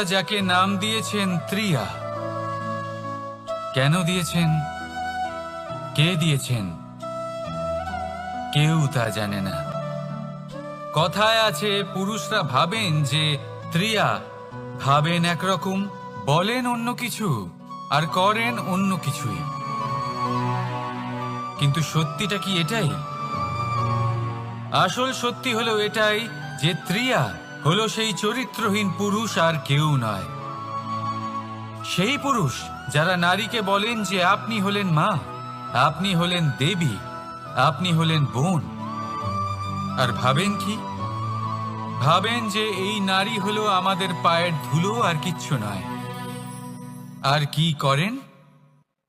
যাকে নাম দিয়েছেন ত্রিয়া। কেন দিয়েছেন, কে দিয়েছেন, কেউ তা জানে না। কথায় আছে পুরুষরা ভাবেন যে ত্রিয়া, ভাবেন একরকম, বলেন অন্য কিছু, আর করেন অন্য কিছুই। কিন্তু সত্যিটা কি এটাই? আসল সত্যি হলো এটাই যে ত্রিয়া হলো সেই চরিত্রহীন পুরুষ আর কেউ নয়। সেই পুরুষ যারা নারীকে বলেন যে আপনি হলেন মা, আপনি হলেন দেবী, আপনি হলেন বোন। আর ভাবেন কি? ভাবেন যে এই নারী হলো আমাদের পায়ের ধুলো আর কিচ্ছু নয়। আর কি করেন?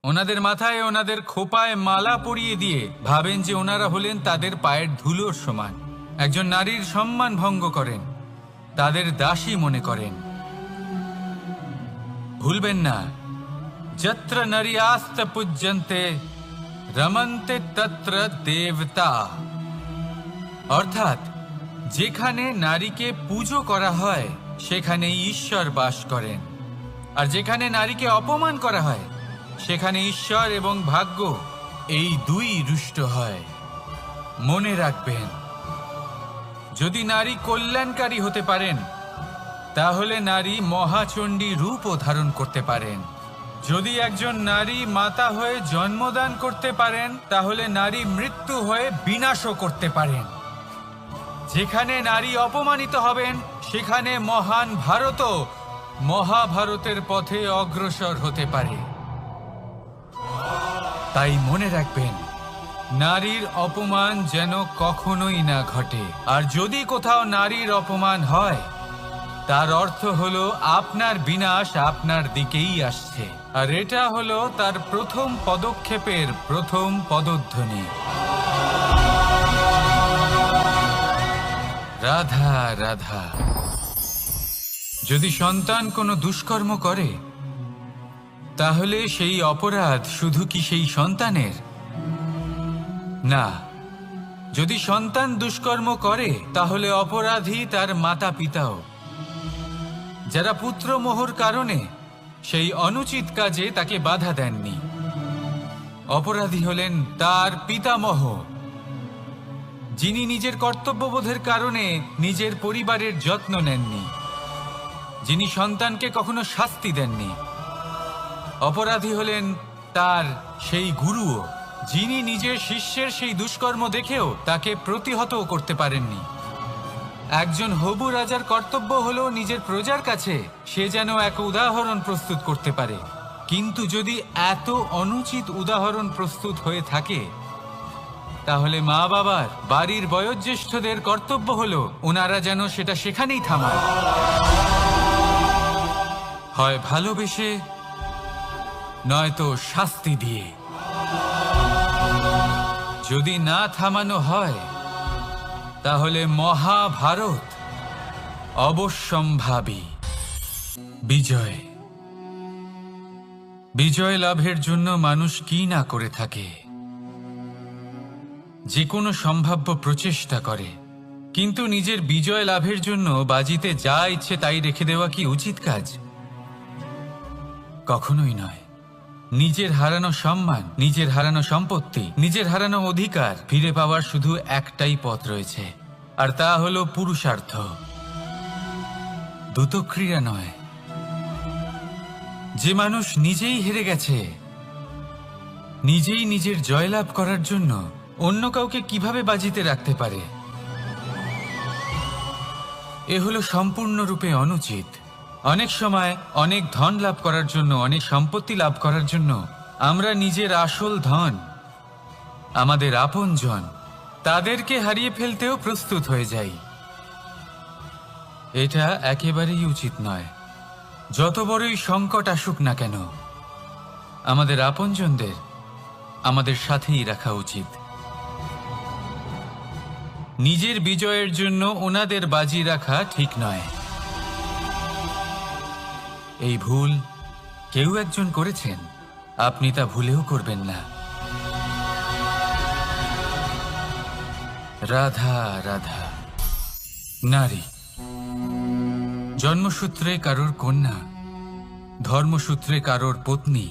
ওনাদের মাথায়, ওনাদের খোপায় মালা পরিয়ে দিয়ে ভাবেন যে ওনারা হলেন তাদের পায়ের ধুলোর সমান। একজন নারীর সম্মান ভঙ্গ করেন, তাদের দাসী মনে করেন। ভুলবেন না, যত্র নারীয়াস্ত পূজ্যন্তে রমন্তে তত্র দেবতা। অর্থাৎ যেখানে নারীকে পুজো করা হয় সেখানে ঈশ্বর বাস করেন, আর যেখানে নারীকে অপমান করা হয় সেখানে ঈশ্বর এবং ভাগ্য এই দুই রুষ্ট হয়। মনে রাখবেন, যদি নারী কল্যাণকারী হতে পারেন তাহলে নারী মহাচণ্ডী রূপও ধারণ করতে পারেন। যদি একজন নারী মাতা হয়ে জন্মদান করতে পারেন তাহলে নারী মৃত্যু হয়ে বিনাশও করতে পারেন। যেখানে নারী অপমানিত হবেন সেখানে মহান ভারতও মহাভারতের পথে অগ্রসর হতে পারে। তাই মনে রাখবেন, নারীর অপমান যেন কখনোই না ঘটে। আর যদি কোথাও নারীর অপমান হয় তার অর্থ হলো আপনার বিনাশ আপনার দিকেই আসছে। আর এটা হলো তার প্রথম পদক্ষেপের প্রথম পদধ্বনি। রাধা রাধা। যদি সন্তান কোনো দুষ্কর্ম করে তাহলে সেই অপরাধ শুধু কি সেই সন্তানের? না, যদি সন্তান দুষ্কর্ম করে তাহলে অপরাধী তার মাতা পিতাও, যারা পুত্রমোহর কারণে সেই অনুচিত কাজে তাকে বাধা দেননি। অপরাধী হলেন তার পিতামহ, যিনি নিজের কর্তব্যবোধের কারণে নিজের পরিবারের যত্ন নেননি, যিনি সন্তানকে কখনো শাস্তি দেননি। অপরাধী হলেন তার সেই গুরুও, যিনি নিজের শিষ্যের সেই দুষ্কর্ম দেখেও তাকে প্রতিহত করতে পারেননি। একজন হবু রাজার কর্তব্য হলো নিজের প্রজার কাছে সে যেন এক উদাহরণ প্রস্তুত করতে পারে। কিন্তু যদি এত অনুচিত উদাহরণ প্রস্তুত হয়ে থাকে তাহলে মা বাবার, বাড়ির বয়োজ্যেষ্ঠদের কর্তব্য হলো ওনারা যেন সেটা সেখানেই থামান, হয় ভালোবেসে নয়তো শাস্তি দিয়ে। যদি না থামানো হয় তাহলে মহাভারত অবশ্যম্ভাবী। বিজয়, বিজয় লাভের জন্য মানুষ কি না করে থাকে, যে কোনো সম্ভাব্য প্রচেষ্টা করে। কিন্তু নিজের বিজয় লাভের জন্য বাজিতে যা ইচ্ছে তাই রেখে দেওয়া কি উচিত কাজ? কখনোই নয়। নিজের হারানো সম্মান, নিজের হারানো সম্পত্তি, নিজের হারানো অধিকার ফিরে পাওয়ার শুধু একটাই পথ রয়েছে, আর তা হলো পুরুষার্থ, দ্রুতক্রিয়া নয়। যে মানুষ নিজেই হেরে গেছে, নিজেই নিজের জয়লাভ করার জন্য অন্য কাউকে কিভাবে বাজিতে রাখতে পারে? এ হলো সম্পূর্ণরূপে অনুচিত। অনেক সময় অনেক ধন লাভ করার জন্য, অনেক সম্পত্তি লাভ করার জন্য আমরা নিজের আসল ধন, আমাদের আপনজন, তাদেরকে হারিয়ে ফেলতেও প্রস্তুত হয়ে যাই। এটা একেবারেই উচিত নয়। যত বড়ই সংকট আসুক না কেন, আমাদের আপনজনদের আমাদের সাথেই রাখা উচিত। নিজের বিজয়ের জন্য ওনাদের বাজি রাখা ঠিক নয়। এই ভুল কেউ একজন করেছেন, আপনি তা ভুলেও করবেন না। রাধা রাধা। নারী, জন্মসূত্রে কারোর কন্যা, ধর্মসূত্রে কারোর পত্নী,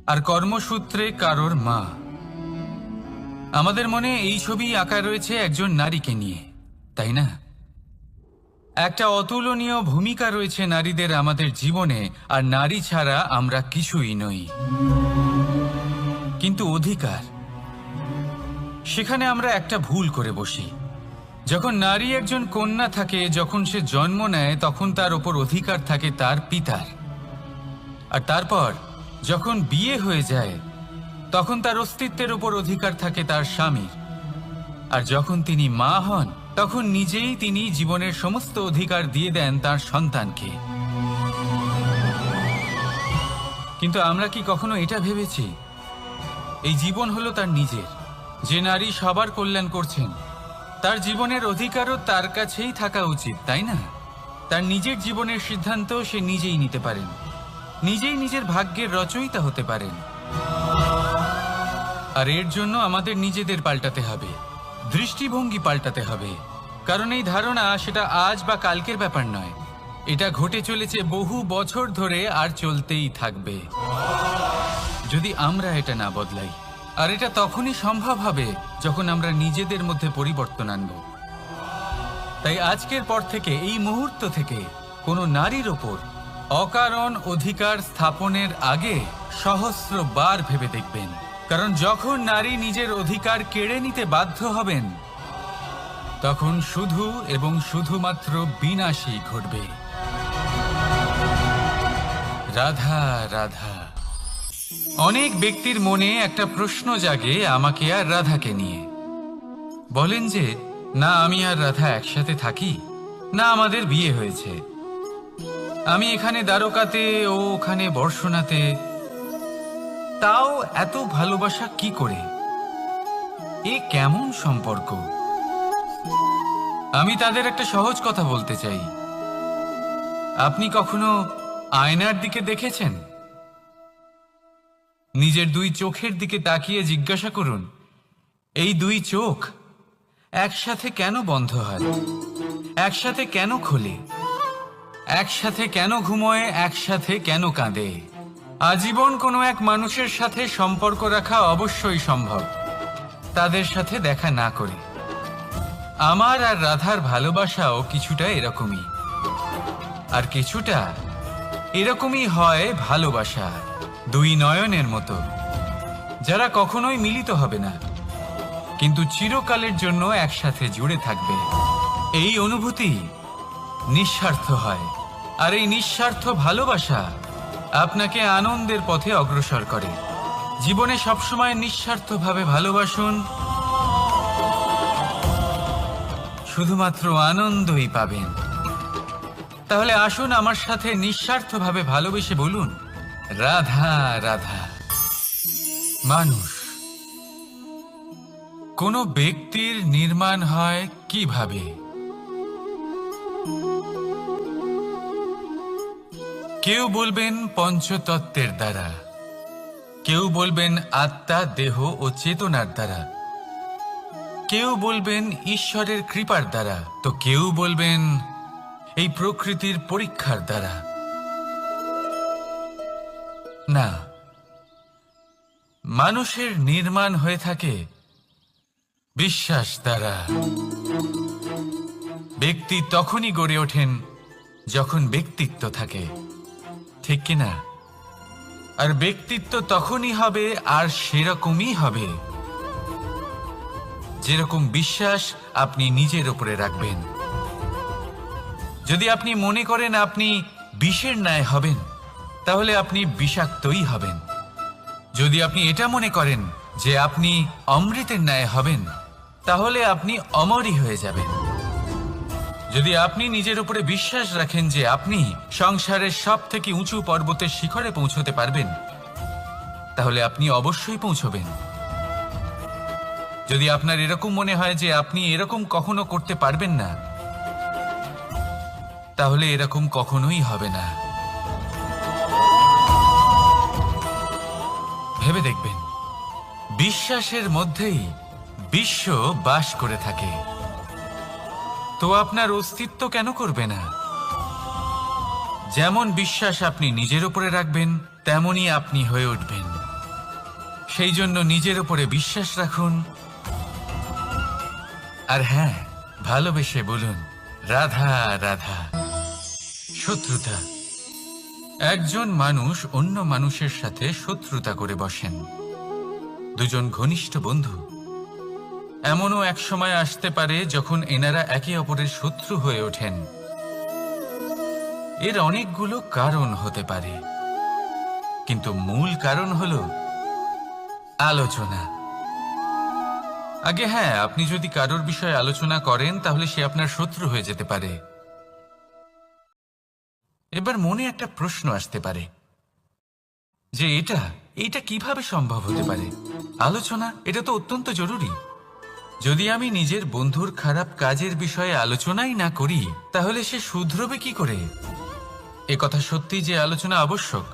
আর কর্মসূত্রে কারোর মা। আমাদের মনে এই ছবি আঁকা রয়েছে একজন নারীকে নিয়ে, তাই না? একটা অতুলনীয় ভূমিকা রয়েছে নারীদের আমাদের জীবনে, আর নারী ছাড়া আমরা কিছুই নই। কিন্তু অধিকার, সেখানে আমরা একটা ভুল করে বসি। যখন নারী একজন কন্যা থাকে, যখন সে জন্ম নেয়, তখন তার ওপর অধিকার থাকে তার পিতার। আর তারপর যখন বিয়ে হয়ে যায়, তখন তার অস্তিত্বের ওপর অধিকার থাকে তার স্বামীর। আর যখন তিনি মা হন, তখন নিজেই তিনি জীবনের সমস্ত অধিকার দিয়ে দেন তার সন্তানকে। কিন্তু আমরা কি কখনো এটা ভেবেছি এই জীবন হলো তার নিজের? যে নারী সবার কল্যাণ করছেন, তার জীবনের অধিকারও তার কাছেই থাকা উচিত, তাই না? তার নিজের জীবনের সিদ্ধান্ত সে নিজেই নিতে পারেন, নিজেই নিজের ভাগ্যের রচয়িতা হতে পারেন। আর এর জন্য আমাদের নিজেদের পাল্টাতে হবে, দৃষ্টিভঙ্গি পাল্টাতে হবে। কারণ এই ধারণা সেটা আজ বা কালকের ব্যাপার নয়, এটা ঘটে চলেছে বহু বছর ধরে, আর চলতেই থাকবে যদি আমরা এটা না বদলাই। আর এটা তখনই সম্ভব হবে যখন আমরা নিজেদের মধ্যে পরিবর্তন আনব। তাই আজকের পর থেকে, এই মুহূর্ত থেকে, কোনো নারীর ওপর অকারণ অধিকার স্থাপনের আগে সহস্রবার ভেবে দেখবেন। কারণ যখন নারী নিজের অধিকার কেড়ে নিতে বাধ্য হবেন, তখন শুধু এবং শুধুমাত্র বিনাশই ঘটবে। রাধা রাধা। অনেক ব্যক্তির মনে একটা প্রশ্ন জাগে আমাকে আর রাধাকে নিয়ে। বলেন যে, না আমি আর রাধা একসাথে থাকি, না আমাদের বিয়ে হয়েছে, আমি এখানে দ্বারকাতে, ও ওখানে বর্ষনাতে, তাও এত ভালোবাসা কি করে? এ কেমন সম্পর্ক? আমি তাদের একটা সহজ কথা বলতে চাই। আপনি কখনো আয়নার দিকে দেখেছেন? নিজের দুই চোখের দিকে তাকিয়ে জিজ্ঞাসা করুন, এই দুই চোখ একসাথে কেন বন্ধ হয়, একসাথে কেন খোলে, একসাথে কেন ঘুমোয়, একসাথে কেন কাঁদে? আজীবন কোনো এক মানুষের সাথে সম্পর্ক রাখা অবশ্যই সম্ভব, তাদের সাথে দেখা না করে। আমার আর রাধার ভালোবাসাও কিছুটা এরকমই, আর কিছুটা এরকমই হয় ভালোবাসা দুই নয়নের মতো, যারা কখনোই মিলিত হবে না, কিন্তু চিরকালের জন্য একসাথে জুড়ে থাকবে। এই অনুভূতি নিঃস্বার্থ হয়, আর এই নিঃস্বার্থ ভালোবাসা আপনাকে আনন্দের পথে অগ্রসর করে। জীবনে সবসময় নিঃস্বার্থভাবে ভালোবাসুন, শুধুমাত্র আনন্দই পাবেন। তাহলে আসুন আমার সাথে নিঃস্বার্থভাবে ভালোবেসে বলুন, রাধা রাধা। মানুষ, কোনো ব্যক্তির নির্মাণ হয় কিভাবে? কেউ বলবেন পঞ্চতত্ত্বের দ্বারা, কেউ বলবেন আত্মা, দেহ ও চেতনার দ্বারা, কেউ বলবেন ঈশ্বরের কৃপার দ্বারা, তো কেউ বলবেন এই প্রকৃতির পরীক্ষার দ্বারা। না, মানুষের নির্মাণ হয়ে থাকে বিশ্বাস দ্বারা। ব্যক্তি তখনই গড়ে ওঠেন যখন ব্যক্তিত্ব থাকে, ঠিক কিনা? আর ব্যক্তিত্ব তখনই হবে, আর সেরকমই হবে যেরকম বিশ্বাস আপনি নিজের উপরে রাখবেন। যদি আপনি মনে করেন আপনি বিষের ন্যায় হবেন, তাহলে আপনি বিষাক্তই হবেন। যদি আপনি এটা মনে করেন যে আপনি অমৃতের ন্যায় হবেন, তাহলে আপনি অমরই হয়ে যাবেন। যদি আপনি নিজের উপরে বিশ্বাস রাখেন যে আপনি সংসারের সব থেকে উঁচু পর্বতের শিখরে পৌঁছতে পারবেন, তাহলে আপনি অবশ্যই পৌঁছবেন। যদি আপনার এরকম মনে হয় যে আপনি এরকম কখনো করতে পারবেন না, তাহলে এরকম কখনোই হবে না। ভেবে দেখবেন, বিশ্বাসের মধ্যেই বিশ্ব বাস করে থাকে, তো আপনার অস্তিত্ব কেন করবে না? যেমন বিশ্বাস আপনি নিজের উপরে রাখবেন তেমনই আপনি হয়ে উঠবেন। সেই জন্য নিজের উপরে বিশ্বাস রাখুন। আর হ্যাঁ, ভালোবেসে বলুন রাধা রাধা। শত্রুতা, একজন মানুষ অন্য মানুষের সাথে শত্রুতা করে বসেন। দুজন ঘনিষ্ঠ বন্ধু, এমনও এক সময় আসতে পারে যখন এনারা একে অপরের শত্রু হয়ে ওঠেন। এর অনেকগুলো কারণ হতে পারে, কিন্তু মূল কারণ হলো আলোচনা। আগে হ্যাঁ, আপনি যদি কারোর বিষয়ে আলোচনা করেন তাহলে সে আপনার শত্রু হয়ে যেতে পারে। এবার মনে একটা প্রশ্ন আসতে পারে যে এটা কিভাবে সম্ভব হতে পারে? আলোচনা, এটা তো অত্যন্ত জরুরি। যদি আমি নিজের বন্ধুর খারাপ কাজের বিষয়ে আলোচনাই না করি তাহলে সে শুধরবে কি করে? এ কথা সত্যি যে আলোচনা আবশ্যক,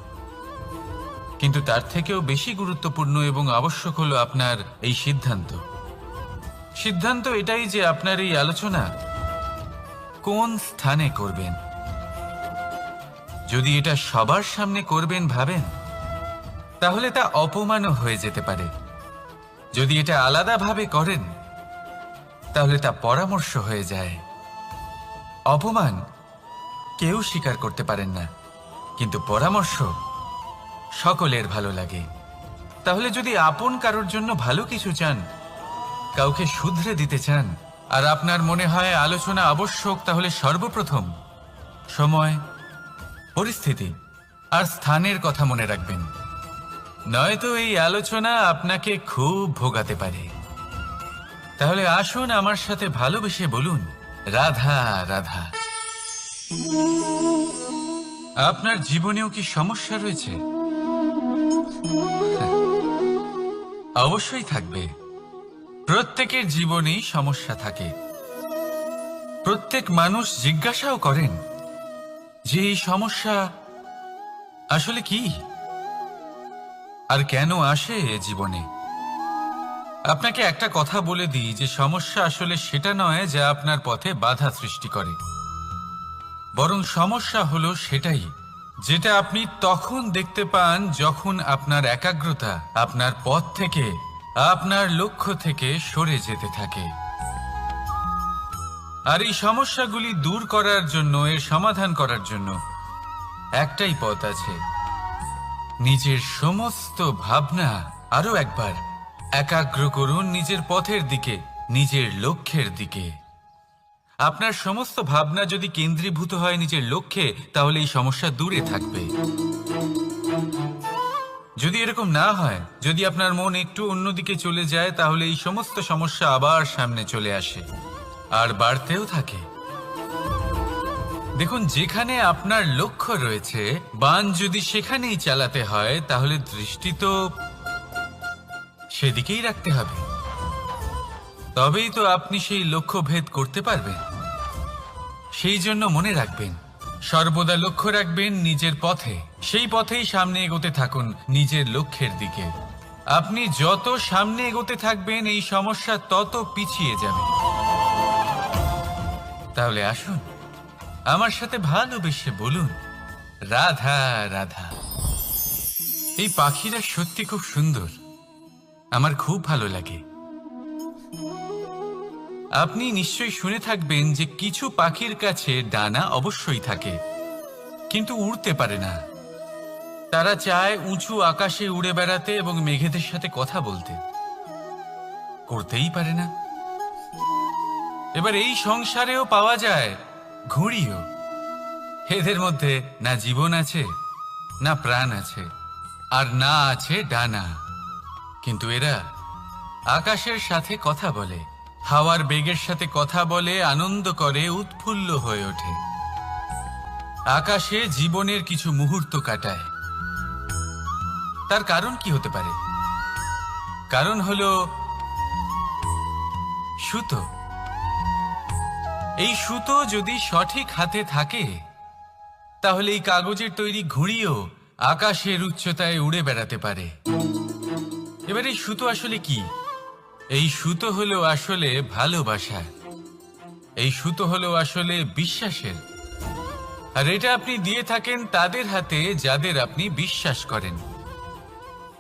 কিন্তু তার থেকেও বেশি গুরুত্বপূর্ণ এবং আবশ্যক হলো আপনার এই সিদ্ধান্ত এটাই যে আপনার এই আলোচনা কোন স্থানে করবেন। যদি এটা সবার সামনে করবেন ভাবেন, তাহলে তা অপমানও হয়ে যেতে পারে। যদি এটা আলাদাভাবে করেন তাহলে তা পরামর্শ হয়ে যায়। অপমান কেউ স্বীকার করতে পারেন না, কিন্তু পরামর্শ সকলের ভালো লাগে। তাহলে যদি আপন কারোর জন্য ভালো কিছু চান, কাউকে শুধরে দিতে চান, আর আপনার মনে হয় আলোচনা আবশ্যক, তাহলে সর্বপ্রথম সময়, পরিস্থিতি আর স্থানের কথা মনে রাখবেন। নয়তো এই আলোচনা আপনাকে খুব ভোগাতে পারে। তাহলে আসুন আমার সাথে ভালোবেসে বলুন রাধা রাধা। আপনার জীবনেও কি সমস্যা রয়েছে? অবশ্যই থাকবে। প্রত্যেকের জীবনেই সমস্যা থাকে। প্রত্যেক মানুষ জিজ্ঞাসাও করেন যে এই সমস্যা আসলে কি আর কেন আসে এ জীবনে। আপনাকে একটা কথা বলে দিই যে সমস্যা আসলে সেটা নয় যা আপনার পথে বাধা সৃষ্টি করে, বরং সমস্যা হলো সেটাই যেটা আপনি তখন দেখতে পান যখন আপনার একাগ্রতা আপনার পথ থেকে, আপনার লক্ষ্য থেকে সরে যেতে থাকে। আর এই সমস্যাগুলি দূর করার জন্য, এর সমাধান করার জন্য একটাই পথ আছে। নিজের সমস্ত ভাবনা আরো একবার একাগ্র করুন নিজের পথের দিকে, নিজের লক্ষ্যের দিকে। আপনার সমস্ত ভাবনা যদি কেন্দ্রীভূত হয় নিজের লক্ষ্যে, তাহলে এই সমস্যা দূরে থাকবে। যদি এরকম না হয়, যদি আপনার মন একটু অন্যদিকে চলে যায়, তাহলে এই সমস্ত সমস্যা আবার সামনে চলে আসে আর বাড়তেও থাকে। দেখুন, যেখানে আপনার লক্ষ্য রয়েছে, বাণ যদি সেখানেই চালাতে হয়, তাহলে দৃষ্টি তো সেদিকেই রাখতে হবে। তবেই তো আপনি সেই লক্ষ্য ভেদ করতে পারবেন। সেই জন্য মনে রাখবেন, সর্বদা লক্ষ্য রাখবেন নিজের পথে, সেই পথেই সামনে এগোতে থাকুন নিজের লক্ষ্যের দিকে। আপনি যত সামনে এগোতে থাকবেন এই সমস্যা তত পিছিয়ে যাবে। তাহলে আসুন আমার সাথে ভালোবেসে বলুন রাধা রাধা। এই পাখিরা সত্যি খুব সুন্দর, আমার খুব ভালো লাগে। আপনি নিশ্চয়ই শুনে থাকবেন যে কিছু পাখির কাছে ডানা অবশ্যই থাকে, কিন্তু উড়তে পারে না। তারা চায় উঁচু আকাশে উড়ে বেড়াতে এবং মেঘেদের সাথে কথা বলতে, করতেই পারে না। এবার এই সংসারেও পাওয়া যায় ঘুড়িও। এদের মধ্যে না জীবন আছে, না প্রাণ আছে, আর না আছে ডানা, কিন্তু এরা আকাশের সাথে কথা বলে, হাওয়ার বেগের সাথে কথা বলে, আনন্দ করে, উৎফুল্ল হয়ে ওঠে। আকাশে জীবনের কিছু মুহূর্ত কাটায়। তার কারণ কি হতে পারে? কারণ হলো সুতো। এই সুতো যদি সঠিক হাতে থাকে, তাহলে এই কাগজের তৈরি ঘুড়িও আকাশের উচ্চতায় উড়ে বেড়াতে পারে। এবার এই সুতো আসলে কি? এই সুতো হলো আসলে ভালোবাসা। এই সুতো হলো আসলে বিশ্বাসের। আর এটা আপনি দিয়ে থাকেন তাদের হাতে যাদের আপনি বিশ্বাস করেন,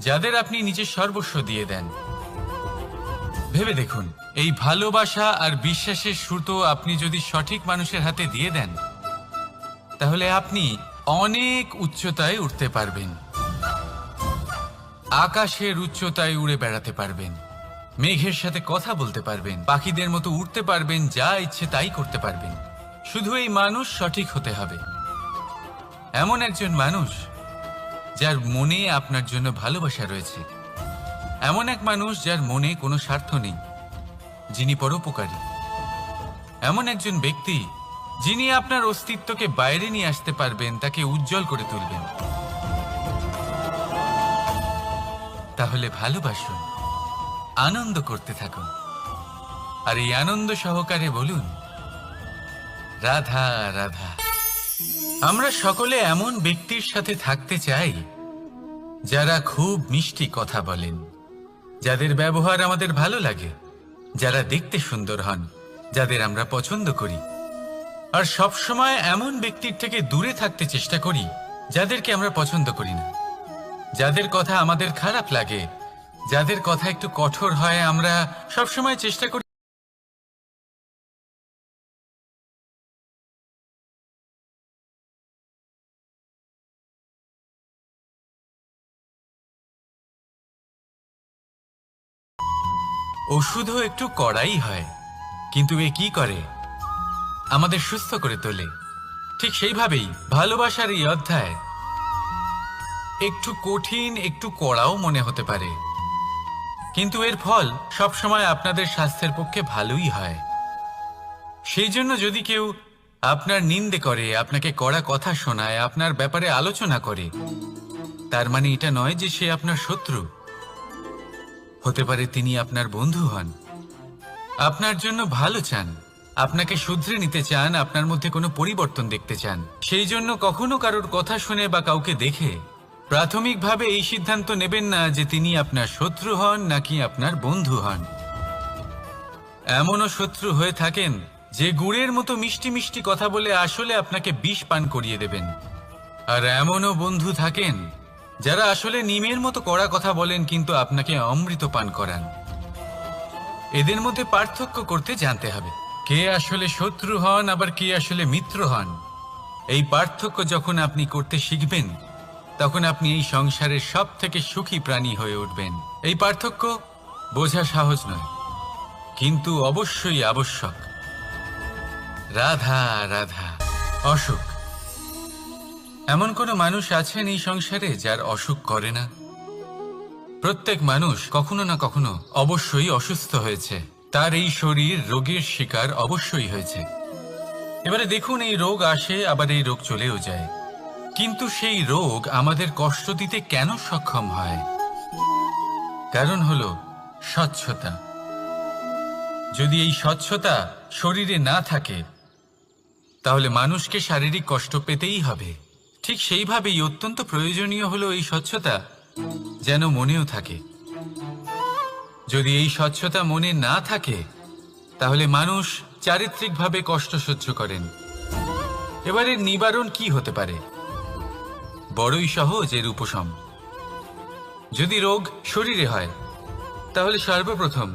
যাদের আপনি নিজের সর্বস্ব দিয়ে দেন। ভেবে দেখুন, এই ভালোবাসা আর বিশ্বাসের সুতো আপনি যদি সঠিক মানুষের হাতে দিয়ে দেন, তাহলে আপনি অনেক উচ্চতায় উঠতে পারবেন, আকাশের উচ্চতায় উড়ে বেড়াতে পারবেন, মেঘের সাথে কথা বলতে পারবেন, পাখিদের মতো উঠতে পারবেন, যা ইচ্ছে তাই করতে পারবেন। শুধু এই মানুষ সঠিক হতে হবে, এমন একজন মানুষ যার মনে আপনার জন্য ভালোবাসা রয়েছে, এমন এক মানুষ যার মনে কোনো স্বার্থ নেই, যিনি পরোপকারী, এমন একজন ব্যক্তি যিনি আপনার অস্তিত্বকে বাইরে নিয়ে আসতে পারবেন, তাকে উজ্জ্বল করে তুলবেন। তাহলে ভালোবাসুন, আনন্দ করতে থাকুন, আর এই আনন্দ সহকারে বলুন, রাধা রাধা। আমরা সকলে এমন ব্যক্তির সাথে থাকতে চাই যারা খুব মিষ্টি কথা বলেন, যাদের ব্যবহার আমাদের ভালো লাগে, যারা দেখতে সুন্দর হন, যাদের আমরা পছন্দ করি। আর সবসময় এমন ব্যক্তির থেকে দূরে থাকতে চেষ্টা করি যাদেরকে আমরা পছন্দ করি না, যাদের কথা আমাদের খারাপ লাগে, যাদের কথা একটু কঠোর হয়। আমরা সবসময় চেষ্টা করি ওষুধও একটু কড়াই হয়, কিন্তু এ কি করে? আমাদের সুস্থ করে তোলে। ঠিক সেইভাবেই ভালোবাসার এই অধ্যায় একটু কঠিন, একটু কড়াও মনে হতে পারে, কিন্তু এর ফল সবসময় আপনাদের স্বাস্থ্যের পক্ষে ভালোই হয়। সেই জন্য যদি কেউ আপনার নিন্দে করে, আপনাকে কড়া কথা শোনায়, আপনার ব্যাপারে আলোচনা করে, তার মানে এটা নয় যে সে আপনার শত্রু। হতে পারে তিনি আপনার বন্ধু হন, আপনার জন্য ভালো চান, আপনাকে শুধরে নিতে চান, আপনার মধ্যে কোনো পরিবর্তন দেখতে চান। সেই জন্য কখনো কারোর কথা শুনে বা কাউকে দেখে প্রাথমিকভাবে এই সিদ্ধান্ত নেবেন না যে তিনি আপনার শত্রু হন নাকি আপনার বন্ধু হন। এমনও শত্রু হয়ে থাকেন যে গুড়ের মতো মিষ্টি মিষ্টি কথা বলে আসলে আপনাকে বিষ পান করিয়ে দেবেন। আর এমনও বন্ধু থাকেন যারা আসলে নিমের মতো কড়া কথা বলেন, কিন্তু আপনাকে অমৃত পান করান। এদের মধ্যে পার্থক্য করতে জানতে হবে, কে আসলে শত্রু হন আবার কে আসলে মিত্র হন। এই পার্থক্য যখন আপনি করতে শিখবেন, তখন আপনি এই সংসারের সব থেকে সুখী প্রাণী হয়ে উঠবেন। এই পার্থক্য বোঝা সহজ নয়, কিন্তু অবশ্যই আবশ্যক। রাধা রাধা। অসুখ। এমন কোনো মানুষ আছেন এই সংসারে যার অসুখ করে না? প্রত্যেক মানুষ কখনো না কখনো অবশ্যই অসুস্থ হয়েছে, তার এই শরীর রোগের শিকার অবশ্যই হয়েছে। এবারে দেখুন, এই রোগ আসে আবার এই রোগ চলেও যায়, কিন্তু সেই রোগ আমাদের কষ্ট দিতে কেন সক্ষম হয়? কারণ হলো স্বচ্ছতা। যদি এই স্বচ্ছতা শরীরে না থাকে, তাহলে মানুষকে শারীরিক কষ্ট পেতেই হবে। ঠিক সেইভাবেই অত্যন্ত প্রয়োজনীয় হলো এই স্বচ্ছতা যেন মনেও থাকে। যদি এই স্বচ্ছতা মনে না থাকে, তাহলে মানুষ চারিত্রিকভাবে কষ্ট সহ্য করেন। এবারে নিবারণ কি হতে পারে? বড়ই সহজ এর উপশম। যদি রোগ শরীরে হয়, তাহলে সর্বপ্রথম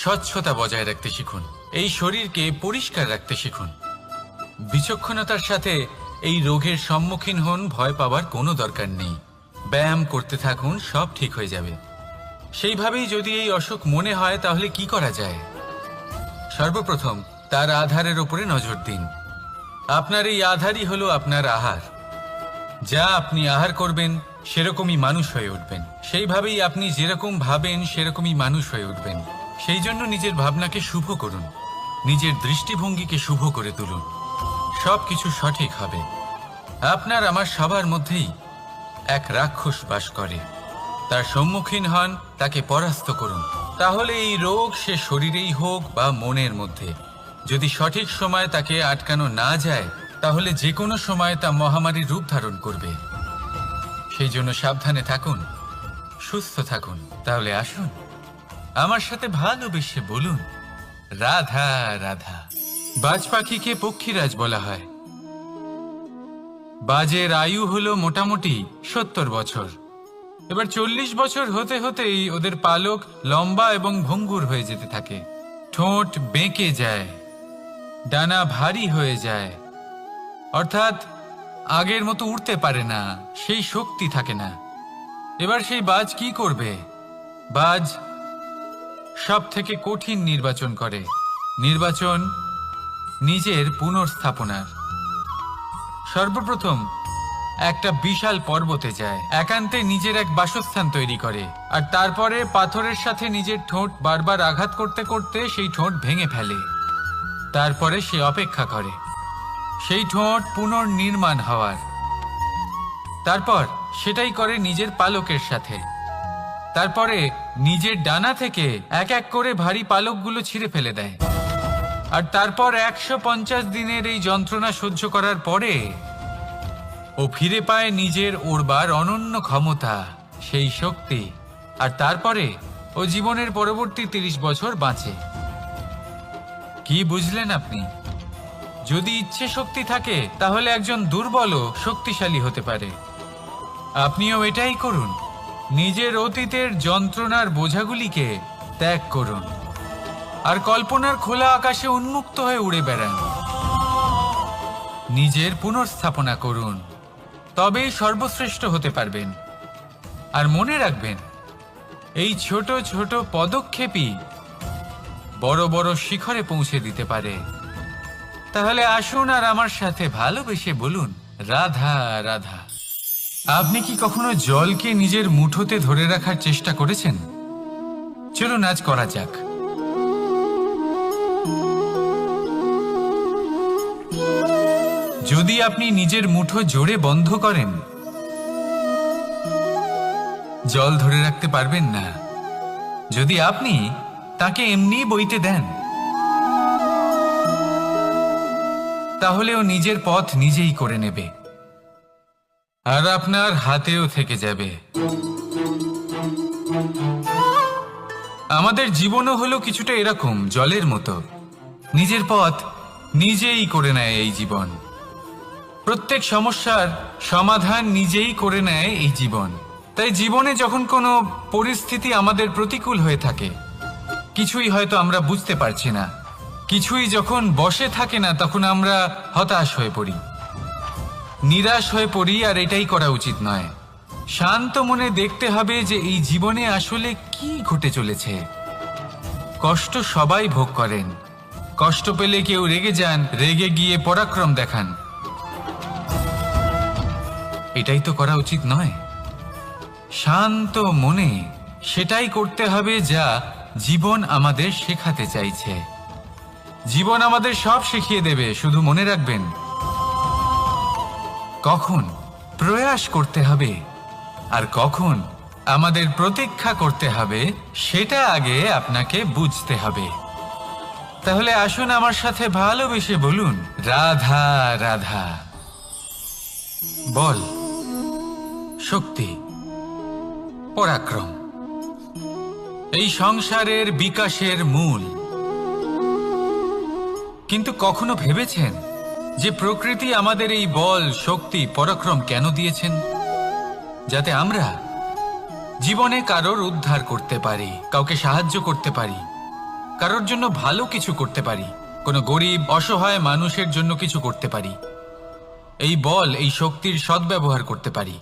স্বচ্ছতা বজায় রাখতে শিখুন, এই শরীরকে পরিষ্কার রাখতে শিখুন। বিচক্ষণতার সাথে এই রোগের সম্মুখীন হন, ভয় পাওয়ার কোনো দরকার নেই। ব্যায়াম করতে থাকুন, সব ঠিক হয়ে যাবে। সেইভাবেই যদি এই অসুখ মনে হয়, তাহলে কি করা যায়? সর্বপ্রথম তার আধারের উপরে নজর দিন। আপনার এই আধারই হলো আপনার আহার। যা আপনি আহার করবেন সেরকমই মানুষ হয়ে উঠবেন। সেইভাবেই আপনি যেরকম ভাবেন সেরকমই মানুষ হয়ে উঠবেন। সেই জন্য নিজের ভাবনাকে শুভ করুন, নিজের দৃষ্টিভঙ্গিকে শুভ করে তুলুন, সবকিছু সঠিক হবে। আপনার আমার সবার মধ্যেই এক রাক্ষস বাস করে, তার সম্মুখীন হন, তাকে পরাস্ত করুন। তাহলে এই রোগ সে শরীরেই হোক বা মনের মধ্যে, যদি সঠিক সময় তাকে আটকানো না যায়, তাহলে যে কোনো সময় তা মহামারীর রূপ ধারণ করবে। সেই জন্য সাবধানে থাকুন, সুস্থ থাকুন। তাহলে আসুন আমার সাথে ভালোবেসে বলুন, রাধা রাধা। বাজ পাখিকে পক্ষীরাজ বলা হয়, বাজের আয়ু হলো মোটামুটি 70 বছর। এবার 40 বছর হতে হতেই ওদের পালক লম্বা এবং ভঙ্গুর হয়ে যেতে থাকে, ঠোঁট বেঁকে যায়, ডানা ভারী হয়ে যায়, অর্থাৎ আগের মতো উড়তে পারে না, সেই শক্তি থাকে না। এবার সেই বাজ কি করবে? বাজ সব থেকে কঠিন নির্বাচন করে, নির্বাচন নিজের পুনর্স্থাপনার। সর্বপ্রথম একটা বিশাল পর্বতে যায়, একান্তে নিজের এক বাসস্থান তৈরি করে, আর তারপরে পাথরের সাথে নিজের ঠোঁট বারবার আঘাত করতে করতে সেই ঠোঁট ভেঙে ফেলে। তারপরে সে অপেক্ষা করে সেই ঠোঁট পুনর্নির্মাণ হওয়ার। তারপর সেটাই করে নিজের পালকের সাথে। তারপরে নিজের ডানা থেকে এক এক করে ভারী পালকগুলো ছিঁড়ে ফেলে দেয়। আর তারপর 150 দিনের এই যন্ত্রণা সহ্য করার পরে ও ফিরে পায় নিজের ওড়বার অনন্য ক্ষমতা, সেই শক্তি। আর তারপরে ও জীবনের পরবর্তী 30 বছর বাঁচে। কি বুঝলেন আপনি? যদি ইচ্ছে শক্তি থাকে তাহলে একজন দুর্বলও শক্তিশালী হতে পারে। আপনিও এটাই করুন, নিজের অতীতের যন্ত্রণার বোঝাগুলিকে ত্যাগ করুন আর কল্পনার খোলা আকাশে উন্মুক্ত হয়ে উড়ে বেড়ান। নিজের পুনর্স্থাপনা করুন, তবেই সর্বশ্রেষ্ঠ হতে পারবেন। আর মনে রাখবেন, এই ছোট ছোট পদক্ষেপই বড় বড় শিখরে পৌঁছে দিতে পারে। তাহলে আসুন আর আমার সাথে ভালোবেসে বলুন, রাধা রাধা। আপনি কি কখনো জলকে নিজের মুঠোতে ধরে রাখার চেষ্টা করেছেন? চলুন আজ করা যাক। যদি আপনি নিজের মুঠো জোরে বন্ধ করেন, জল ধরে রাখতে পারবেন না। যদি আপনি তাকে এমনি বইতে দেন, তাহলে ও নিজের পথ নিজেই করে নেবে আর আপনার হাতেও থেকে যাবে। আমাদের জীবনও হলো কিছুটা এরকম, জলের মতো। নিজের পথ নিজেই করে নেয় এই জীবন। প্রত্যেক সমস্যার সমাধান নিজেই করে নেয় এই জীবন। তাই জীবনে যখন কোনো পরিস্থিতি আমাদের প্রতিকূল হয়ে থাকে, কিছুই হয়তো আমরা বুঝতে পারছি না, কিছুই যখন বসে থাকে না, তখন আমরা হতাশ হয়ে পড়ি, নিরাশ হয়ে পড়ি। আর এটাই করা উচিত নয়। শান্ত মনে দেখতে হবে যে এই জীবনে আসলে কি ঘটে চলেছে। কষ্ট সবাই ভোগ করেন। কষ্ট পেলে কেউ রেগে যান, রেগে গিয়ে পরাক্রম দেখান। এটাই তো করা উচিত নয়। শান্ত মনে সেটাই করতে হবে যা জীবন আমাদের শেখাতে চাইছে। জীবন আমাদের সব শিখিয়ে দেবে, শুধু মনে রাখবেন কখন প্রয়াস করতে হবে আর কখন আমাদের প্রতীক্ষা করতে হবে, সেটা আগে আপনাকে বুঝতে হবে। তাহলে আসুন আমার সাথে ভালোবেসে বলুন, রাধা রাধা। বল, শক্তি, পরাক্রম এই সংসারের বিকাশের মূল। কিন্তু কখনো ভেবেছেন যে প্রকৃতি আমাদের এই বল, শক্তি, পরাক্রম কেন দিয়েছেন? যাতে আমরা জীবনে কারোর উদ্ধার করতে পারি, কাউকে সাহায্য করতে পারি, কারোর জন্য ভালো কিছু করতে পারি, কোনো গরিব অসহায় মানুষের জন্য কিছু করতে পারি। এই বল, এই শক্তির সদ্ব্যবহার করতে পারি।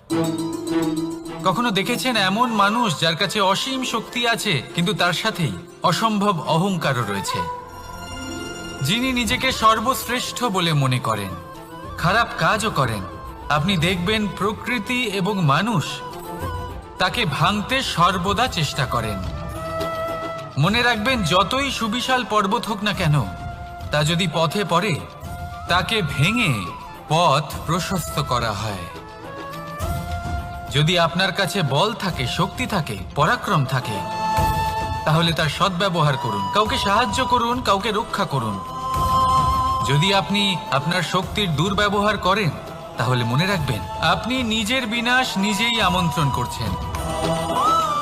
কখনো দেখেছেন এমন মানুষ যার কাছে অসীম শক্তি আছে, কিন্তু তার সাথেই অসম্ভব অহংকারও রয়েছে? যিনি নিজেকে সর্বশ্রেষ্ঠ বলে মনে করেন, খারাপ কাজও করেন। আপনি দেখবেন প্রকৃতি এবং মানুষ তাকে ভাঙতে সর্বদা চেষ্টা করেন। মনে রাখবেন, যতই সুবিশাল পর্বত হোক না কেন, তা যদি পথে পড়ে, তাকে ভেঙে পথ প্রশস্ত করা হয়। যদি আপনার কাছে বল থাকে, শক্তি থাকে, পরাক্রম থাকে, তাহলে তার সদ্ব্যবহার করুন। কাউকে সাহায্য করুন, কাউকে রক্ষা করুন। যদি আপনি আপনার শক্তির দুর্ব্যবহার করেন, তাহলে মনে রাখবেন আপনি নিজের বিনাশ নিজেই আমন্ত্রণ করছেন।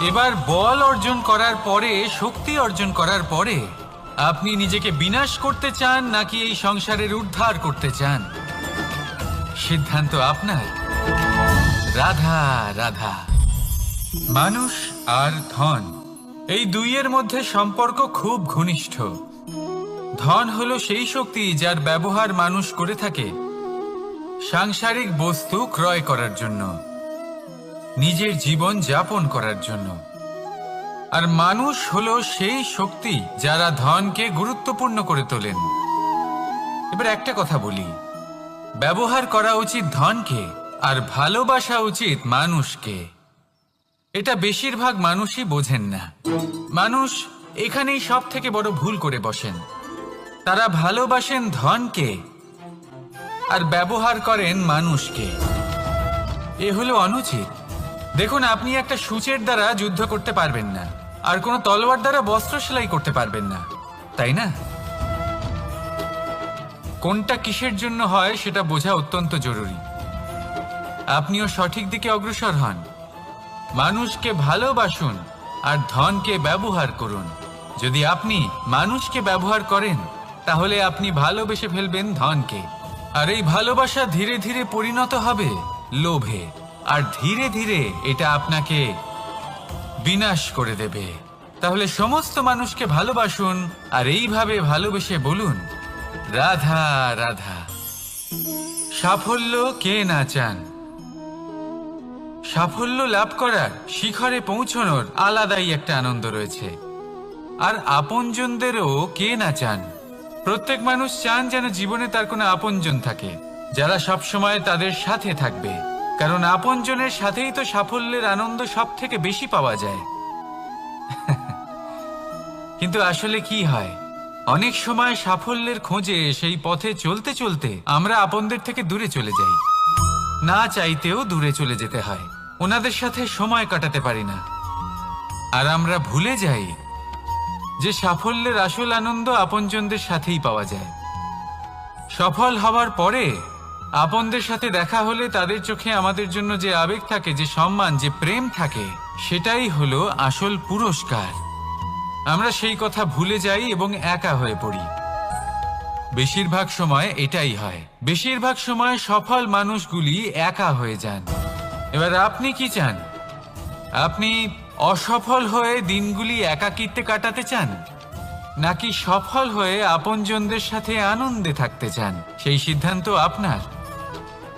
এবার বল অর্জন করার পরে, শক্তি অর্জন করার পরে, আপনি নিজেকে বিনাশ করতে চান নাকি এই সংসারের উদ্ধার করতে চান? সিদ্ধান্ত আপনার। রাধা রাধা। মানুষ আর ধন, এই দুইয়ের মধ্যে সম্পর্ক খুব ঘনিষ্ঠ। ধন হলো সেই শক্তি যার ব্যবহার মানুষ করে থাকে সাংসারিক বস্তু ক্রয় করার জন্য, নিজের জীবন যাপন করার জন্য। আর মানুষ হলো সেই শক্তি যারা ধনকে গুরুত্বপূর্ণ করে তোলেন। এবার একটা কথা বলি, ব্যবহার করা উচিত ধনকে আর ভালোবাসা উচিত মানুষকে। এটা বেশিরভাগ মানুষই বোঝেন না। মানুষ এখানেই সব থেকে বড় ভুল করে বসেন। তারা ভালোবাসেন ধনকে আর ব্যবহার করেন মানুষকে। এ হলো অনুচিত। দেখুন, আপনি একটা সূচের দ্বারা যুদ্ধ করতে পারবেন না, আর কোনো তলোয়ার দ্বারা বস্ত্র সেলাই করতে পারবেন না, তাই না? কোনটা কিসের জন্য হয় সেটা বোঝা অত্যন্ত জরুরি। আপনিও সঠিক দিকে অগ্রসর হন। মানুষকে ভালোবাসুন আর ধনকে ব্যবহার করুন। যদি আপনি মানুষকে ব্যবহার করেন তাহলে আপনি ভালোবেসে ফেলবেন ধনকে, আর এই ভালোবাসা ধীরে ধীরে পরিণত হবে লোভে, আর ধীরে ধীরে এটা আপনাকে বিনাশ করে দেবে। তাহলে সমস্ত মানুষকে ভালোবাসুন আর এইভাবে ভালোবেসে বলুন, রাধা রাধা। সাফল্য কে না চান? সাফল্য লাভ করার, শিখরে পৌঁছানোর আলাদাই একটা আনন্দ রয়েছে। আর আপনজনদেরও কে না চান? প্রত্যেক মানুষ চান যেন জীবনে তার কোনো আপনজন থাকে, যারা সবসময় তাদের সাথে থাকবে। কারণ আপনজনের সাথেই তো সাফল্যের আনন্দ সব থেকে বেশি পাওয়া যায়। কিন্তু আসলে কি হয়, অনেক সময় সাফল্যের খোঁজে সেই পথে চলতে চলতে আমরা আপনদের থেকে দূরে চলে যাই। না চাইতেও দূরে চলে যেতে হয়, ওনাদের সাথে সময় কাটাতে পারি না। আর আমরা ভুলে যাই যে সাফল্যের আসল আনন্দ আপনজনদের সাথেই পাওয়া যায়। সফল হওয়ার পরে আপনদের সাথে দেখা হলে তাদের চোখে আমাদের জন্য যে আবেগ থাকে, যে সম্মান, যে প্রেম থাকে, সেটাই হলো আসল পুরস্কার। আমরা সেই কথা ভুলে যাই এবং একা হয়ে পড়ি। বেশিরভাগ সময় এটাই হয়। বেশিরভাগ সময় সফল মানুষগুলি একা হয়ে যান। এবার আপনি কি চান? আপনি অসফল হয়ে দিনগুলি একাকিত্বে কাটাতে চান, নাকি সফল হয়ে আপনজনদের সাথে আনন্দে থাকতে চান? সেই সিদ্ধান্ত আপনার।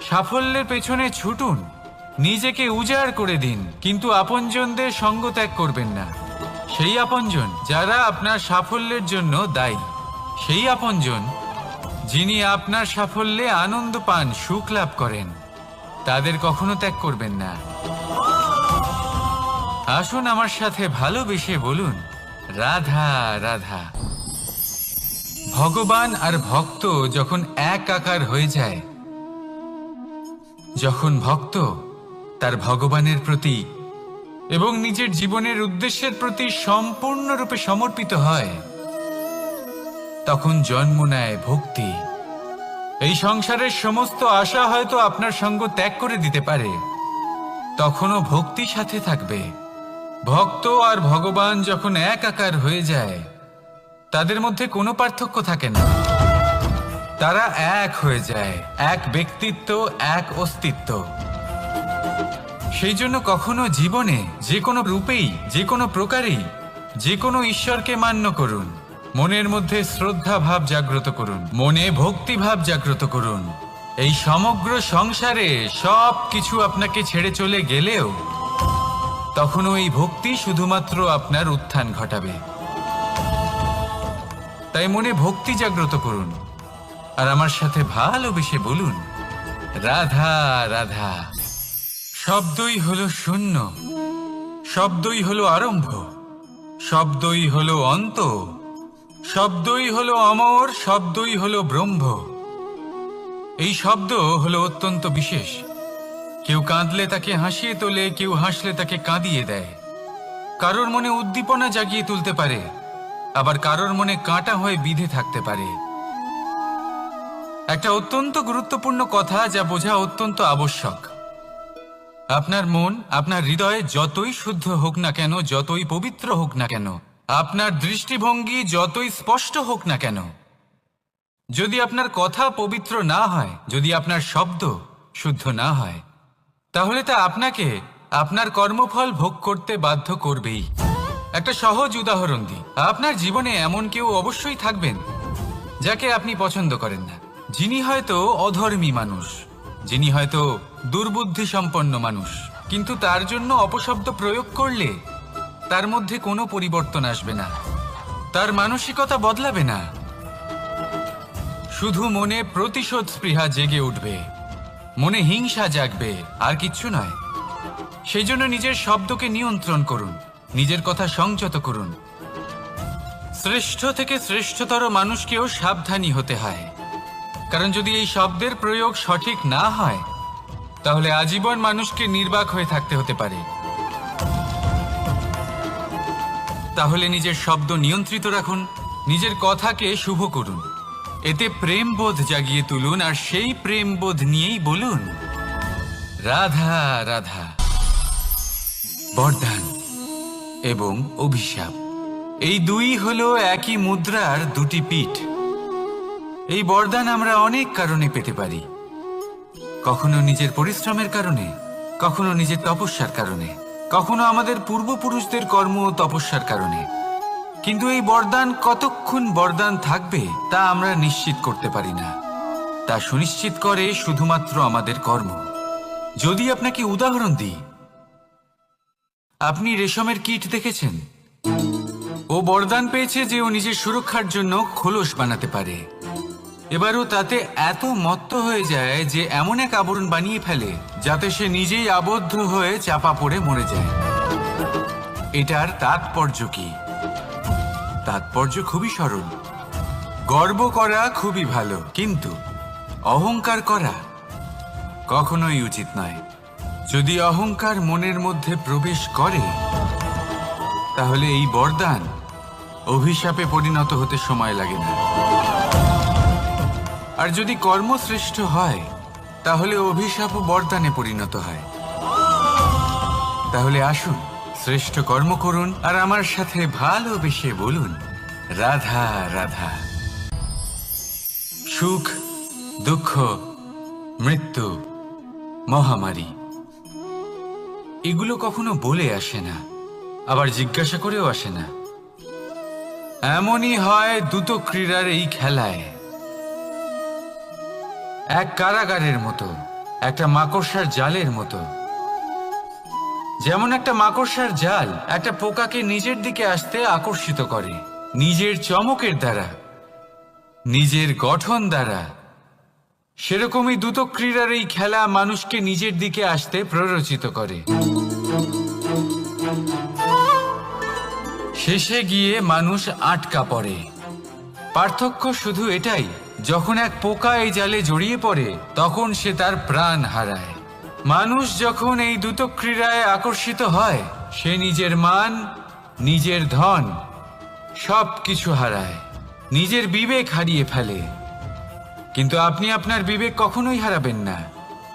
সাফল্যের পেছনে ছুটুন, নিজেকে উজাড় করে দিন, কিন্তু আপনজনদের সঙ্গ ত্যাগ করবেন না। সেই আপনজন যারা আপনার সাফল্যের জন্য দায়ী, সেই আপনজন যিনি আপনার সাফল্যে আনন্দ পান, সুখ লাভ করেন, তাদের কখনো ত্যাগ করবেন না। আসুন আমার সাথে ভালোবেসে বলুন, রাধা রাধা। ভগবান আর ভক্ত যখন একাকার হয়ে যায়, যখন ভক্ত তার ভগবানের প্রতি এবং নিজের জীবনের উদ্দেশ্যের প্রতি সম্পূর্ণরূপে সমর্পিত হয়, তখন জন্ম নেয় ভক্তি। এই সংসারের সমস্ত আশা হয়তো আপনার সঙ্গ ত্যাগ করে দিতে পারে, তখনও ভক্তি সাথে থাকবে। ভক্ত আর ভগবান যখন একাকার হয়ে যায়, তাদের মধ্যে কোনো পার্থক্য থাকে না। তারা এক হয়ে যায়, এক ব্যক্তিত্ব, এক অস্তিত্ব। সেই জন্য কখনো জীবনে যে কোনো রূপেই, যে কোনো প্রকারেই, যে কোনো ঈশ্বরকে মান্য করুন। মনের মধ্যে শ্রদ্ধা ভাব জাগ্রত করুন, মনে ভক্তি ভাব জাগ্রত করুন। এই সমগ্র সংসারে সব কিছু আপনাকে ছেড়ে চলে গেলেও তখনও এই ভক্তি শুধুমাত্র আপনার উত্থান ঘটাবে। তাই মনে ভক্তি জাগ্রত করুন আর আমার সাথে ভালোবেসে বলুন, রাধা রাধা। শব্দই হলো শূন্য, শব্দই হলো আরম্ভ, শব্দই হলো অন্ত, শব্দই হলো অমর, শব্দই হলো ব্রহ্ম। এই শব্দ হলো অত্যন্ত বিশেষ। কেউ কাঁদলে তাকে হাসিয়ে তোলে, কেউ হাসলে তাকে কাঁদিয়ে দেয়। কারোর মনে উদ্দীপনা জাগিয়ে তুলতে পারে, আবার কারোর মনে কাঁটা হয়ে বিঁধে থাকতে পারে। একটা অত্যন্ত গুরুত্বপূর্ণ কথা যা বোঝা অত্যন্ত আবশ্যক। আপনার মন, আপনার হৃদয় যতই শুদ্ধ হোক না কেন, যতই পবিত্র হোক না কেন, আপনার দৃষ্টিভঙ্গি যতই স্পষ্ট হোক না কেন, যদি আপনার কথা পবিত্র না হয়, যদি আপনার শব্দ শুদ্ধ না হয়, তাহলে তা আপনাকে আপনার কর্মফল ভোগ করতে বাধ্য করবেই। একটা সহজ উদাহরণ দিই, আপনার জীবনে এমন কেউ অবশ্যই থাকবেন যাকে আপনি পছন্দ করেন না, যিনি হয়তো অধর্মী মানুষ, যিনি হয়তো দুর্বুদ্ধি সম্পন্ন মানুষ, কিন্তু তার জন্য অপশব্দ প্রয়োগ করলে তার মধ্যে কোনো পরিবর্তন আসবে না, তার মানসিকতা বদলাবে না, শুধু মনে প্রতিশোধ স্পৃহা জেগে উঠবে, মনে হিংসা জাগবে, আর কিচ্ছু নয়। সেই জন্য নিজের শব্দকে নিয়ন্ত্রণ করুন, নিজের কথা সংযত করুন। শ্রেষ্ঠ থেকে শ্রেষ্ঠতর মানুষকেও সাবধানী হতে হয়, কারণ যদি এই শব্দের প্রয়োগ সঠিক না হয় তাহলে আজীবন মানুষকে নির্বাক হয়ে থাকতে হতে পারে। তাহলে নিজের শব্দ নিয়ন্ত্রিত রাখুন, নিজের কথাকে শুভ করুন, এতে প্রেমবোধ জাগিয়ে তুলুন, আর সেই প্রেমবোধ নিয়েই বলুন রাধা রাধা। বরদান এবং অভিশাপ, এই দুই হলো একই মুদ্রার দুটি পিঠ। এই বরদান আমরা অনেক কারণে পেতে পারি, কখনো নিজের পরিশ্রমের কারণে, কখনো নিজের তপস্যার কারণে, কখনো আমাদের পূর্বপুরুষদের কর্ম ও তপস্যার কারণে। কিন্তু এই বরদান কতক্ষণ বরদান থাকবে তা আমরা নিশ্চিত করতে পারি না, তা সুনিশ্চিত করে শুধুমাত্র আমাদের কর্ম। যদি আপনাকে উদাহরণ দিই, আপনি রেশমের কীট দেখেছেন? ও বরদান পেয়েছে যে ও নিজের সুরক্ষার জন্য খোলস বানাতে পারে। এবারও তাতে এত মত্ত হয়ে যায় যে এমন এক আবরণ বানিয়ে ফেলে যাতে সে নিজেই আবদ্ধ হয়ে চাপা পড়ে মরে যায়। এটার তাৎপর্য কি? তাৎপর্য খুবই সরল। গর্ব করা খুবই ভালো, কিন্তু অহংকার করা কখনোই উচিত নয়। যদি অহংকার মনের মধ্যে প্রবেশ করে তাহলে এই বরদান অভিশাপে পরিণত হতে সময় লাগে না। আর যদি কর্মশ্রেষ্ঠ হয় তাহলে অভিশাপ ও বরদানে পরিণত হয়। তাহলে আসুন শ্রেষ্ঠ কর্ম করুন আর আমার সাথে ভালোবেসে বলুন রাধা রাধা। সুখ, দুঃখ, মৃত্যু, মহামারী, এগুলো কখনো বলে আসে না, আবার জিজ্ঞাসা করেও আসে না। এমনই হয় দ্রুত ক্রীড়ার এই খেলায়। এক কারাগারের মতো, একটা মাকড়সার জালের মতো। যেমন একটা মাকড়সার জাল একটা পোকাকে নিজের দিকে আসতে আকর্ষিত করে নিজের চমকের দ্বারা, নিজের গঠন দ্বারা, সেরকমই দ্রুত ক্রীড়ার এই খেলা মানুষকে নিজের দিকে আসতে প্ররোচিত করে। শেষে গিয়ে মানুষ আটকা পড়ে। পার্থক্য শুধু এটাই, যখন এক পোকা এই জালে জড়িয়ে পড়ে তখন সে তার প্রাণ হারায়। মানুষ যখন এই দ্রুত ক্রীড়ায় আকর্ষিত হয় সে নিজের মান, নিজের ধন সব কিছু হারায়, নিজের বিবেক হারিয়ে ফেলে। কিন্তু আপনি আপনার বিবেক কখনোই হারাবেন না।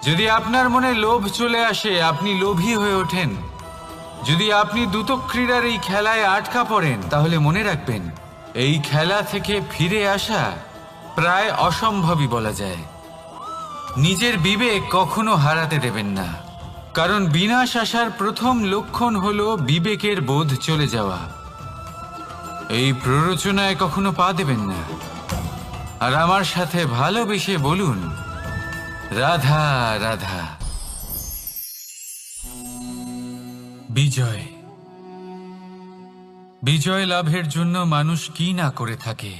যদি আপনার মনে লোভ চলে আসে আপনি লোভী হয়ে ওঠেন। যদি আপনি দ্রুত ক্রীড়ার এই খেলায় আটকা পড়েন তাহলে মনে রাখবেন এই খেলা থেকে ফিরে আসা প্রায় অসম্ভবই বলা যায়। নিজের বিবেক কখনো হারাতে দেবেন না, কারণ বিনাশ আসার প্রথম লক্ষণ হলো বিবেকের বোধ চলে যাওয়া। এই প্ররোচনায় কখনো পা দেবেন না। আর আমার সাথে ভালোবেসে বলুন রাধা রাধা। বিজয়, বিজয় লাভের জন্য মানুষ কি না করে থাকে,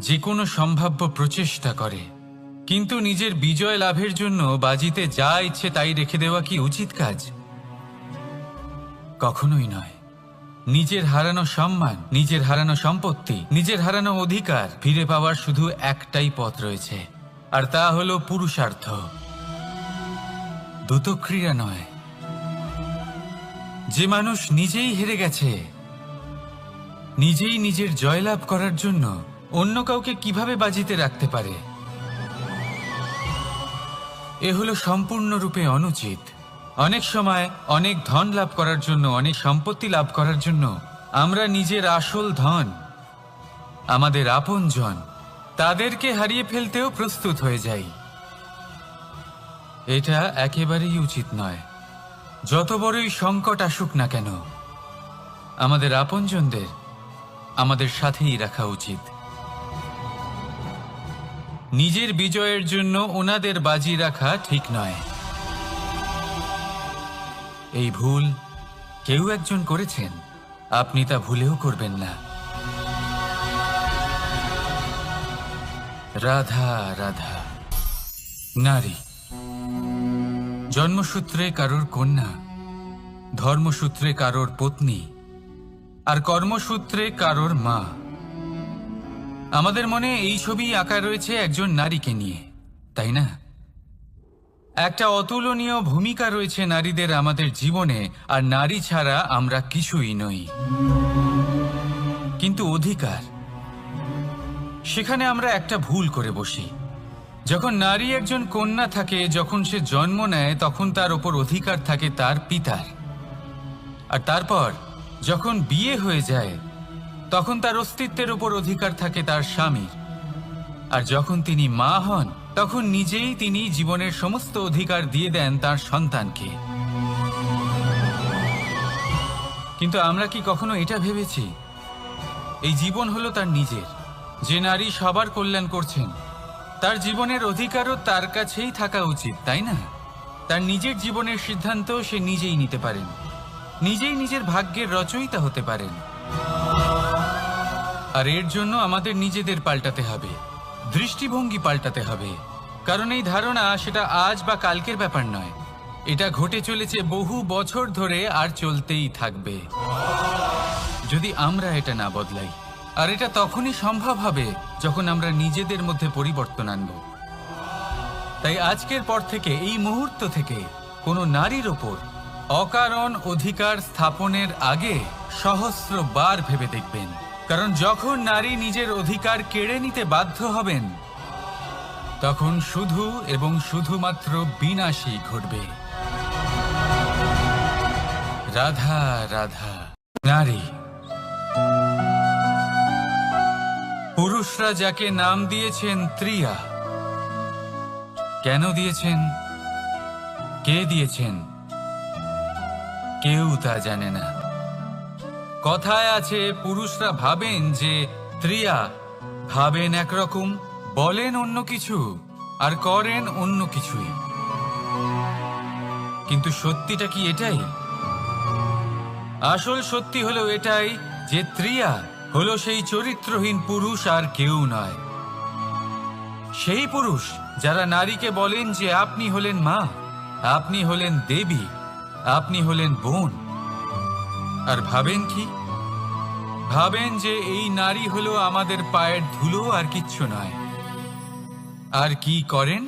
যে কোনো সম্ভাব্য প্রচেষ্টা করে। কিন্তু নিজের বিজয় লাভের জন্য বাজিতে যা ইচ্ছে তাই রেখে দেওয়া কি উচিত কাজ? কখনোই নয়। নিজের হারানো সম্মান, নিজের হারানো সম্পত্তি, নিজের হারানো অধিকার ফিরে পাওয়ার শুধু একটাই পথ রয়েছে, আর তা হলো পুরুষার্থ, দ্রুত ক্রীড়া নয়। যে মানুষ নিজেই হেরে গেছে, নিজেই নিজের জয়লাভ করার জন্য অন্য কাউকে কিভাবে বাজিতে রাখতে পারে? এ হলো সম্পূর্ণরূপে অনুচিত। অনেক সময় অনেক ধন লাভ করার জন্য, অনেক সম্পত্তি লাভ করার জন্য আমরা নিজের আসল ধন, আমাদের আপনজন, তাদেরকে হারিয়ে ফেলতেও প্রস্তুত হয়ে যাই। এটা একেবারেই উচিত নয়। যত বড়ই সংকট আসুক না কেন, আমাদের আপনজনদের আমাদের সাথেই রাখা উচিত। নিজের বিজয়ের জন্য ওনাদের বাজি রাখা ঠিক নয়। এই ভুল কেউ একজন করেছেন, আপনি তা ভুলেও করবেন না। রাধা রাধা। নারী জন্মসূত্রে কারোর কন্যা, ধর্মসূত্রে কারোর পত্নী, আর কর্মসূত্রে কারোর মা। আমাদের মনে এই ছবি আঁকা রয়েছে একজন নারীকে নিয়ে, তাই না? একটা অতুলনীয় ভূমিকা রয়েছে নারীদের আমাদের জীবনে, আর নারী ছাড়া আমরা কিছুই নই। কিন্তু অধিকার, সেখানে আমরা একটা ভুল করে বসি। যখন নারী একজন কন্যা থাকে, যখন সে জন্ম নেয়, তখন তার ওপর অধিকার থাকে তার পিতার। আর তারপর যখন বিয়ে হয়ে যায়, তখন তার অস্তিত্বের উপর অধিকার থাকে তার স্বামীর। আর যখন তিনি মা হন, তখন নিজেই তিনি জীবনের সমস্ত অধিকার দিয়ে দেন তার সন্তানকে। কিন্তু আমরা কি কখনো এটা ভেবেছি এই জীবন হলো তার নিজের? যে নারী সবার কল্যাণ করছেন, তার জীবনের অধিকারও তার কাছেই থাকা উচিত, তাই না? তার নিজের জীবনের সিদ্ধান্ত সে নিজেই নিতে পারেন, নিজেই নিজের ভাগ্যের রচয়িতা হতে পারেন। আর এর জন্য আমাদের নিজেদের পাল্টাতে হবে, দৃষ্টিভঙ্গি পাল্টাতে হবে। কারণ এই ধারণা সেটা আজ বা কালকের ব্যাপার নয়, এটা ঘটে চলেছে বহু বছর ধরে আর চলতেই থাকবে যদি আমরা এটা না বদলাই। আর এটা তখনই সম্ভব হবে যখন আমরা নিজেদের মধ্যে পরিবর্তন আনব। তাই আজকের পর থেকে, এই মুহূর্ত থেকে, কোনো নারীর ওপর অকারণ অধিকার স্থাপনের আগে সহস্রবার ভেবে দেখবেন। কারণ যখন নারী নিজের অধিকার কেড়ে নিতে বাধ্য হবেন, তখন শুধু এবং শুধুমাত্র বিনাশই ঘটবে। রাধা রাধা। নারী, পুরুষরা যাকে নাম দিয়েছেন ত্রিয়া, কেন দিয়েছেন, কে দিয়েছেন, কেউ তা জানে না। কথায় আছে, পুরুষরা ভাবেন যে ত্রিয়া, ভাবেন একরকম, বলেন অন্য কিছু, আর করেন অন্য কিছুই। কিন্তু সত্যিটা কি এটাই? আসল সত্যি হলো এটাই যে ত্রিয়া হলো সেই চরিত্রহীন পুরুষ, আর কেউ নয়। সেই পুরুষ যারা নারীকে বলেন যে আপনি হলেন মা, আপনি হলেন দেবী, আপনি হলেন বোন। আর ভাবেন কি? ভাবেন যে এই নারী হলো আমাদের পায়ের ধুলো, আর কিচ্ছু নয়। আর কি করেন?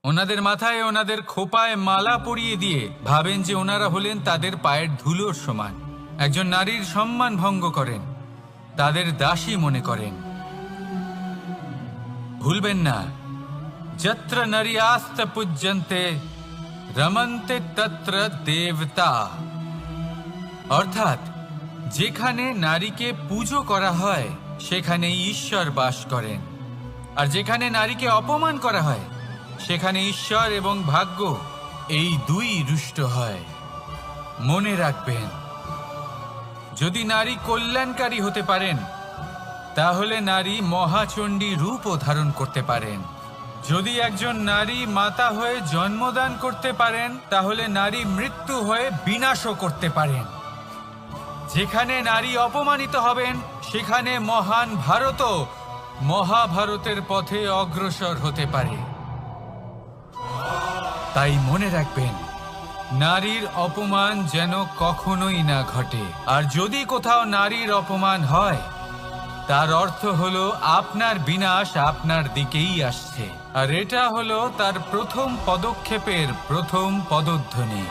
ওনাদের মাথায়, ওনাদের খোপায় মালা পরিয়ে দিয়ে ভাবেন যে ওনারা হলেন তাদের পায়ের ধুলোর সমান। একজন নারীর সম্মান ভঙ্গ করেন, তাদের দাসী মনে করেন। ভুলবেন না, যত্র নারী আস্ত পূজ্যন্তে রমন্তে তত্র দেবতা। অর্থাৎ যেখানে নারীকে পুজো করা হয়, সেখানে ঈশ্বর বাস করেন। আর যেখানে নারীকে অপমান করা হয়, সেখানে ঈশ্বর এবং ভাগ্য এই দুই রুষ্ট হয়। মনে রাখবেন, যদি নারী কল্যাণকারী হতে পারেন, তাহলে নারী মহাচণ্ডী রূপও ধারণ করতে পারেন। যদি একজন নারী মাতা হয়ে জন্মদান করতে পারেন, তাহলে নারী মৃত্যু হয়ে বিনাশও করতে পারেন। যেখানে নারী অপমানিত হবেন, সেখানে মহান ভারতও মহাভারতের পথে অগ্রসর হতে পারে। তাই মনে রাখবেন, নারীর অপমান যেন কখনোই না ঘটে। আর যদি কোথাও নারীর অপমান হয়, তার অর্থ হলো আপনার বিনাশ আপনার দিকেই আসছে। আর এটা হলো তার প্রথম পদক্ষেপের প্রথম পদধ্বনি।